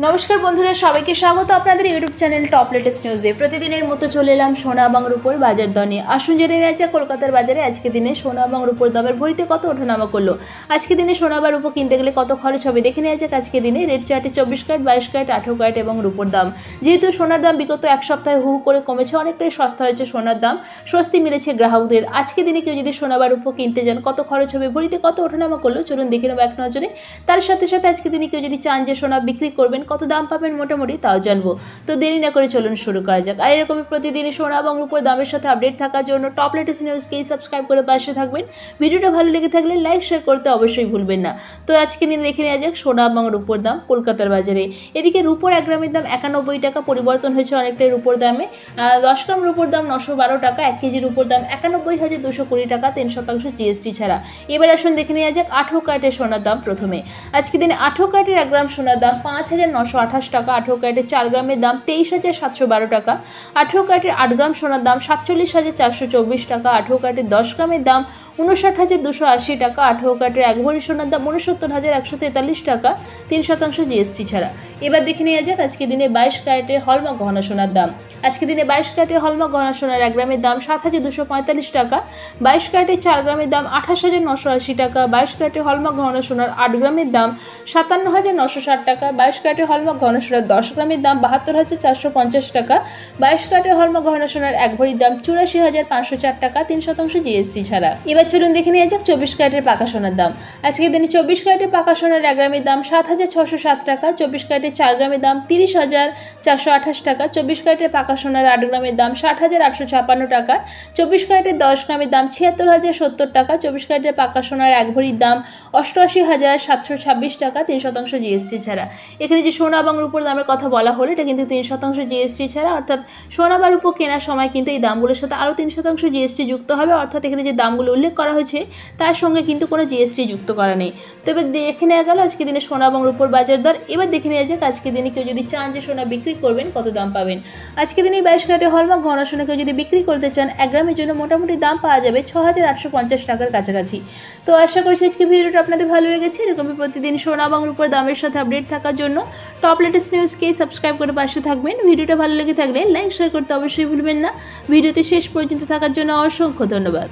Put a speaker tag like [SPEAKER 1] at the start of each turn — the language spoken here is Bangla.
[SPEAKER 1] নমস্কার বন্ধুরা, সবাইকে স্বাগত আপনাদের ইউটিউব চ্যানেল টপ লেটেস্ট নিউজে। প্রতিদিনের মতো চলে এলাম সোনা এবং রূপোর বাজার দর নিয়ে। আসুন জেনে নেওয়া যাক কলকাতার বাজারে আজকে দিনে সোনা এবং রূপোর দামের ভরিতে কত ওঠানামা করলো। আজকে দিনে সোনা বা রূপো কিনতে গেলে কত খরচ হবে দেখে নেওয়া যাক। আজকে দিনে রেট চার্টে 24 ক্যারেট, 22 ক্যারেট, 18 ক্যারেট এবং রূপোর দাম। যেহেতু সোনার দাম বিগত এক সপ্তাহে হু করে কমেছে, অনেকটাই সস্তা হয়েছে সোনার দাম, স্বস্তি মিলেছে গ্রাহকদের। আজকে দিনে কেউ যদি সোনা বা রূপো কিনতে যান কত খরচ হবে, ভরিতে কত ওঠানামা করলো চলুন দেখে নেবো এক নজরে। তার সাথে সাথে আজকে দিনে কেউ যদি চান যে সোনা বিক্রি করবেন কত দাম পাবেন মোটামুটি তাও জানবো। তো দেরি না করে চলুন শুরু করা যাক। আর এরকমই প্রতিদিনই সোনা এবং রূপোর দামের সাথে আপডেট থাকার জন্য টপ লেটেস্ট নিউজকেই সাবস্ক্রাইব করে পাশে থাকবেন। ভিডিওটা ভালো লেগে থাকলে লাইক শেয়ার করতে অবশ্যই ভুলবেন না। তো আজকে দিনে দেখে নেওয়া যাক সোনা এবং রূপোর দাম কলকাতার বাজারে। এদিকে রূপোর 1 গ্রামের দাম 91 টাকা, পরিবর্তন হয়েছে অনেকটাই রূপোর দামে। 10 গ্রাম রূপোর দাম 912 টাকা, 1 কেজি রূপোর দাম 91,220 টাকা 3% জিএসটি ছাড়া। এবার আসুন দেখে নেওয়া যাক 18 ক্যারেটের সোনার দাম। প্রথমে আজকে দিনে 18 ক্যারেটের 1 গ্রাম সোনার দাম 5,928 টাকা, 18 ক্যারেটের 4 গ্রামের দাম 23,712 টাকা, 18 ক্যারেটের 8 গ্রাম সোনার দাম 47,424 টাকা, 18 ক্যারেটের 10 গ্রামের দাম 59,280 টাকা, 18 ক্যারেটের 1 ভরি সোনার দাম 69,143 টাকা 3% জিএসটি ছাড়া। এবার দেখে নেওয়া যাক আজকে দিনে 22 ক্যারেটের হলমার্ক গহনা সোনার দাম। আজকে দিনে 22 ক্যারেটের হলমার্ক গহনা সোনার 1 গ্রামের দাম 7,245 টাকা, 22 ক্যারেটের 4 গ্রামের দাম 28,980 টাকা, 22 ক্যারেটের হলমার্ক গহনা সোনার 8 গ্রামের দাম 57,960 টাকা, 22 ক্যারেটের হলমার্ক গহনা সোনার 10 গ্রামের দাম 72,450 টাকা, 22 ক্যারেটের হলমার্ক গহনা সোনার 1 ভরির দাম 84,504 টাকা 3% জিএসটি ছাড়া। এবার চলুন দেখে নেওয়া যাক 24 ক্যারেটের পাকা সোনার দাম। আজকের দিনে 24 ক্যারেটের পাকা সোনার 1 গ্রামের দাম 7,607 টাকা, 24 ক্যারেটের 4 গ্রামের দাম 30,428 টাকা, 24 ক্যারেটের পাকা সোনার 8 গ্রামের দাম 60,856 টাকা, 24 ক্যারেটের 10 গ্রামের দাম 76,070 টাকা, 24 ক্যারেটের পাকা সোনার 1 ভরির দাম 88,726 টাকা 3% জিএসটি ছাড়া। এখানে যে সোনা এবং রূপোর দামের কথা বলা হলো এটা কিন্তু 3% জিএসটি ছাড়া, অর্থাৎ সোনা বা রূপো কেনার সময় কিন্তু এই দামগুলোর সাথে আরও 3% জিএসটি যুক্ত হবে। অর্থাৎ এখানে যে দামগুলো উল্লেখ করা হয়েছে তার সঙ্গে কিন্তু কোনো জিএসটি যুক্ত করা নেই। তো এবার দেখে নেওয়া গেল আজকে দিনে সোনা এবং রূপোর বাজার দর। এবার দেখে নেওয়া যাক আজকে দিনে কেউ যদি চান যে সোনা বিক্রি করবেন কত দাম পাবেন। আজকে দিনে 22 ক্যারেটের হলমার্ক গহনা সোনা কেউ যদি বিক্রি করতে চান 1 গ্রামের জন্য মোটামুটি দাম পাওয়া যাবে 6,850 টাকার কাছাকাছি। তো আশা করছি আজকে ভিডিওটা আপনাদের ভালো লেগেছে। এরকমই প্রতিদিন সোনা এবং রূপোর দামের সাথে আপডেট থাকার জন্য টপ লেটেস্ট নিউজকেই সাবস্ক্রাইব করে পাশে থাকবেন। ভিডিওটা ভালো লেগে থাকলে লাইক শেয়ার করতে অবশ্যই ভুলবেন না। ভিডিওতে শেষ পর্যন্ত থাকার জন্য অসংখ্য ধন্যবাদ।